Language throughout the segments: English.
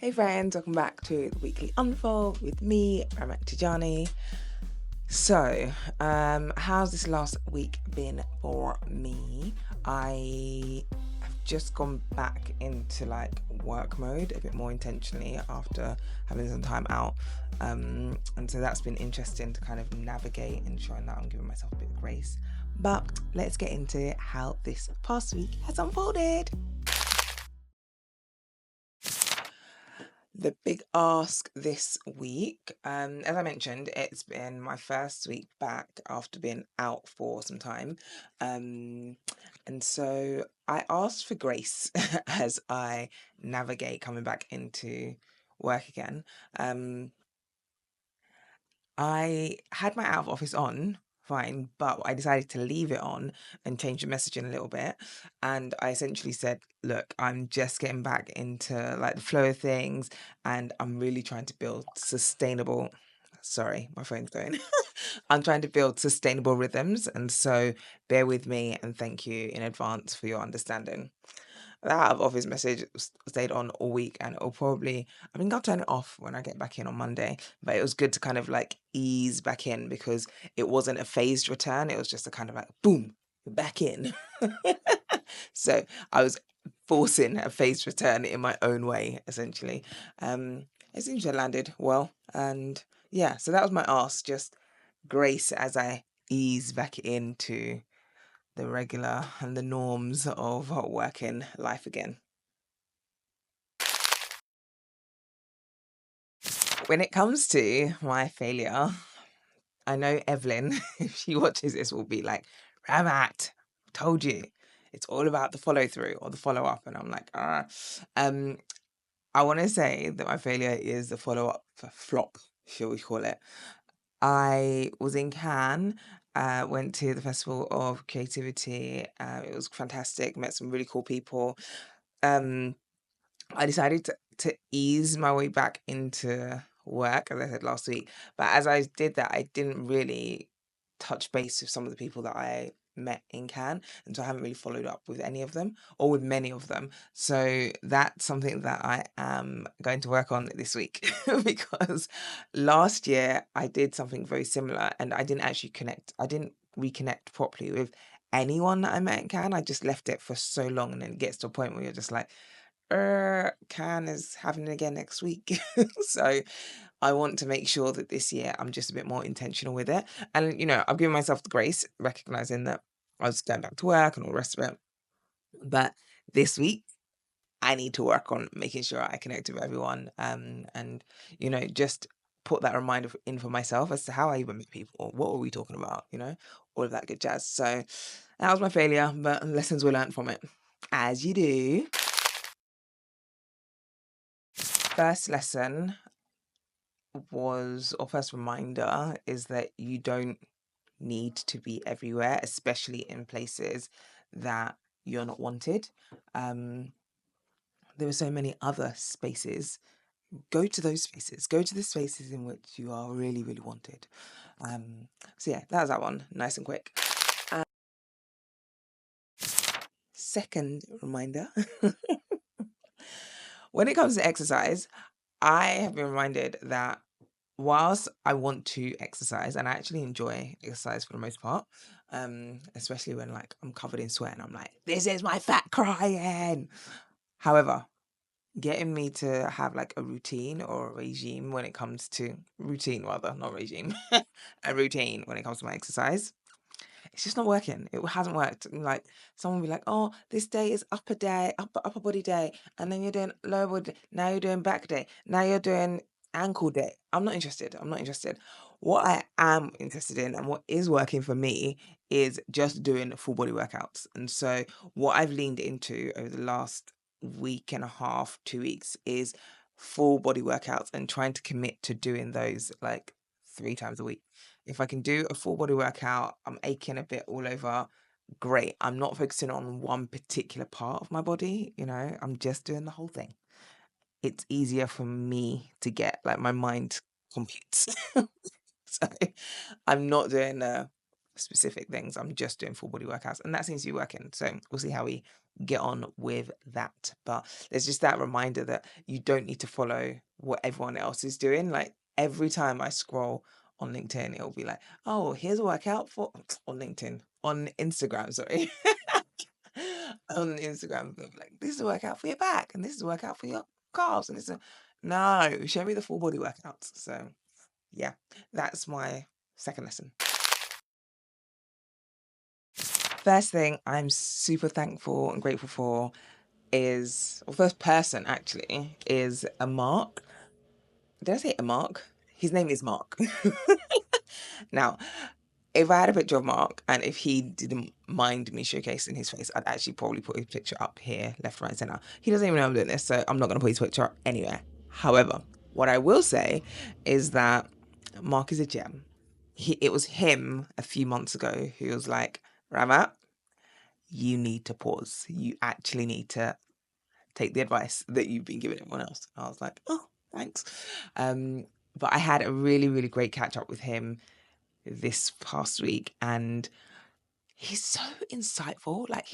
Hey friends, welcome back to the Weekly Unfold with me, Ramat Tejani. So, how's this last week been for me? I have just gone back into work mode a bit more intentionally after having some time out. And so that's been interesting to kind of navigate, ensuring that I'm giving myself a bit of grace. But let's get into how this past week has unfolded. The big ask this week, as I mentioned, it's been my first week back after being out for some time. And so I asked for grace as I navigate coming back into work again. Um, I had my out of office on, fine, but I decided to leave it on and change the messaging a little bit. And I essentially said, look, I'm just getting back into the flow of things, and I'm really trying to build sustainable. Sorry, my phone's going. I'm trying to build sustainable rhythms. And so bear with me and thank you in advance for your understanding. That out of office message stayed on all week, and I think I'll turn it off when I get back in on Monday. But it was good to kind of ease back in because it wasn't a phased return. It was just a kind of boom, you're back in. So I was forcing a phased return in my own way, essentially. It seems to have landed well. And yeah, so that was my ask, just grace as I ease back into the regular and the norms of working life again. When it comes to my failure, I know Evelyn, if she watches this, will be like, Ramat, told you. It's all about the follow through or the follow up. And I'm like, ah. Um, I want to say that my failure is the follow up flop, shall we call it. I was in Cannes, went to the Festival of Creativity. It was fantastic, met some really cool people. Um, I decided to ease my way back into work, as I said last week. But as I did that, I didn't really touch base with some of the people that I met in Cannes. And so I haven't really followed up with any of them or with many of them. So that's something that I am going to work on this week because last year I did something very similar and I didn't actually connect. I didn't reconnect properly with anyone that I met in Cannes. I just left it for so long, and then it gets to a point where you're just like, Cannes is having it again next week. So I want to make sure that this year I'm just a bit more intentional with it. And, I've given myself the grace, recognizing that I was going back to work and all the rest of it. But this week, I need to work on making sure I connect with everyone, and, just put that reminder in for myself as to how I even meet people. What were we talking about? All of that good jazz. So that was my failure, but lessons were learned from it, as you do. First lesson or first reminder is that you don't need to be everywhere, especially in places that you're not wanted. Um, there are so many other spaces. Go to those spaces. Go to the spaces in which you are really, really wanted. So yeah, that was that one. Nice and quick. Second reminder. When it comes to exercise, I have been reminded that whilst I want to exercise, and I actually enjoy exercise for the most part, especially when I'm covered in sweat and I'm like, this is my fat crying. However, getting me to have a routine or a regime when it comes to routine, rather, not regime, a routine when it comes to my exercise, it's just not working. It hasn't worked. Someone will be like, oh, this day is upper day, upper body day, and then you're doing lower body day. Now you're doing back day. Now you're doing ankle day. I'm not interested. I'm not interested. What I am interested in and what is working for me is just doing full body workouts. And so what I've leaned into over the last week and a half, 2 weeks, is full body workouts and trying to commit to doing those 3 times a week. If I can do a full body workout, I'm aching a bit all over, great. I'm not focusing on one particular part of my body, I'm just doing the whole thing. It's easier for me to get, my mind computes. So I'm not doing specific things. I'm just doing full body workouts, and that seems to be working. So we'll see how we get on with that. But there's just that reminder that you don't need to follow what everyone else is doing. Like every time I scroll on LinkedIn, it'll be like, oh, here's a workout for on LinkedIn, on Instagram, sorry. On Instagram, they'll be like, this is a workout for your back, and this is a workout for your calves, and no, show me the full body workouts. So yeah, that's my second lesson. First thing I'm super thankful and grateful for is, well, first person actually is a Mark. Did I say a Mark? His name is Mark. Now, if I had a picture of Mark and if he didn't mind me showcasing his face, I'd actually probably put his picture up here, left, right, center. He doesn't even know I'm doing this, so I'm not going to put his picture up anywhere. However, what I will say is that Mark is a gem. It was him a few months ago who was like, Ramat, you need to pause. You actually need to take the advice that you've been giving everyone else. I was like, oh, thanks. But I had a really, really great catch up with him this past week, and he's so insightful. Like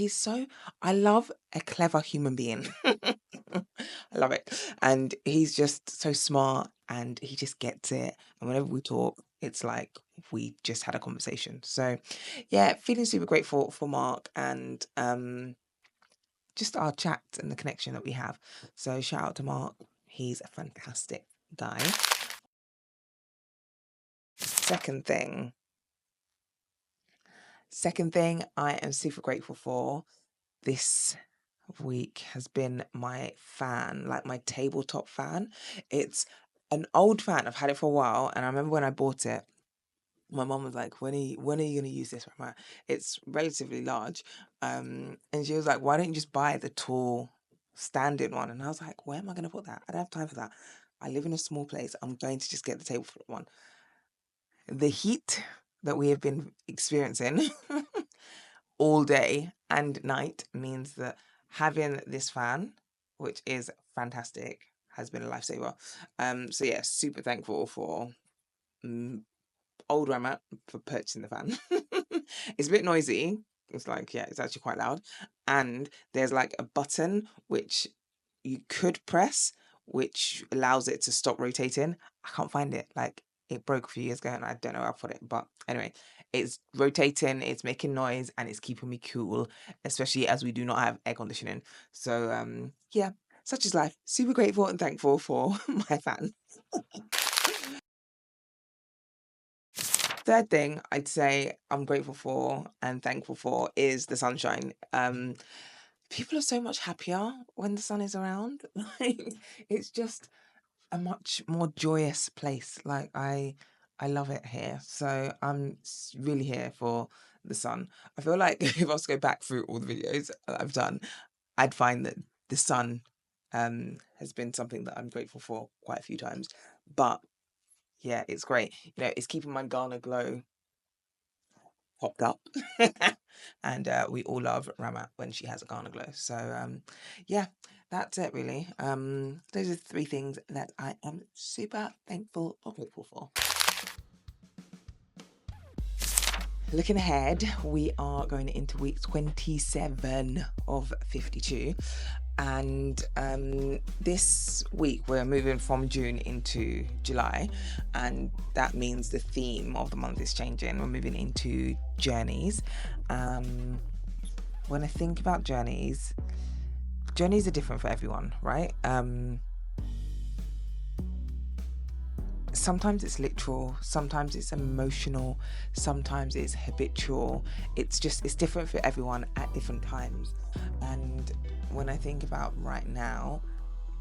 I love a clever human being. I love it. And he's just so smart and he just gets it. And whenever we talk, it's like we just had a conversation. So yeah, feeling super grateful for Mark and just our chat and the connection that we have. So shout out to Mark. He's a fantastic guy. Second thing I am super grateful for this week has been my fan, like my tabletop fan. It's an old fan. I've had it for a while, and I remember when I bought it, my mum was like, when are you going to use this? It's relatively large. And she was like, why don't you just buy the tall standing one? And I was like, where am I going to put that? I don't have time for that. I live in a small place. I'm going to just get the tabletop one. The heat that we have been experiencing all day and night means that having this fan, which is fantastic, has been a lifesaver. So yeah, super thankful for old Ramat for purchasing the fan. It's a bit noisy. It's like, yeah, it's actually quite loud. And there's like a button which you could press, which allows it to stop rotating. I can't find it. Like it broke a few years ago and I don't know where I put it. But anyway, it's rotating, it's making noise, and it's keeping me cool, especially as we do not have air conditioning. So yeah, such is life. Super grateful and thankful for my fan. Third thing I'd say I'm grateful for and thankful for is the sunshine. People are so much happier when the sun is around. Like it's just a much more joyous place. Like I love it here. So I'm really here for the sun. I feel like if I was to go back through all the videos that I've done, I'd find that the sun has been something that I'm grateful for quite a few times. But yeah, it's great. It's keeping my Ghana glow popped up. And we all love Ramat when she has a Ghana glow. So yeah, that's it really. Those are three things that I am super thankful or grateful for. Looking ahead, we are going into week 27 of 52. And this week we're moving from June into July, and that means the theme of the month is changing. We're moving into journeys. When I think about journeys are different for everyone, right? Sometimes it's literal, sometimes it's emotional, sometimes it's habitual. It's different for everyone at different times. And when I think about right now,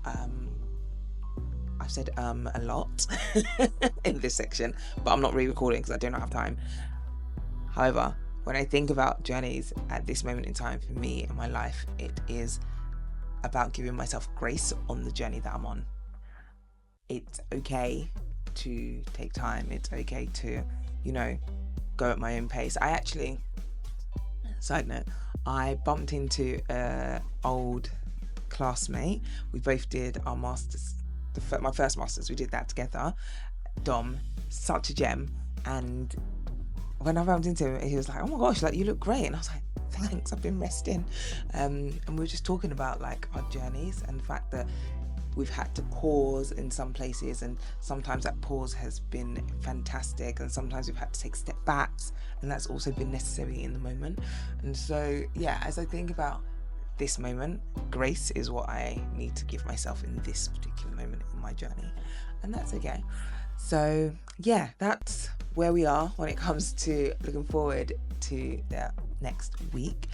I've said a lot in this section, but I'm not re-recording because I do not have time. However, when I think about journeys at this moment in time for me in my life, it is about giving myself grace on the journey that I'm on. It's okay to take time. It's okay to, go at my own pace. Side note, I bumped into an old classmate. We both did our masters, my first masters. We did that together. Dom, such a gem, and when I bumped into him, he was like, oh my gosh, like you look great. And I was like, thanks, I've been resting. And we were just talking about like our journeys and the fact that we've had to pause in some places, and sometimes that pause has been fantastic, and sometimes we've had to take step backs, and that's also been necessary in the moment. And so yeah, as I think about this moment, grace is what I need to give myself in this particular moment in my journey, and that's okay. So yeah, that's where we are when it comes to looking forward to the next week.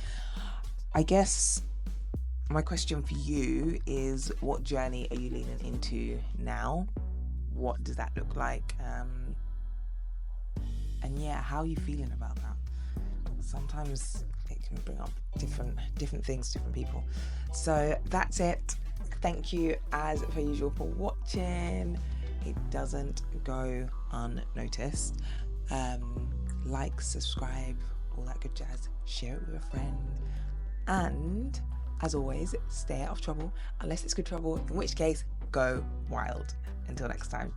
I guess my question for you is, what journey are you leaning into now? What does that look like? And yeah, how are you feeling about that? Sometimes it can bring up different things to different people. So that's it. Thank you as per usual for watching. It doesn't go unnoticed. Like, subscribe, all that good jazz. Share it with a friend. And as always, stay out of trouble unless it's good trouble, in which case, go wild. Until next time.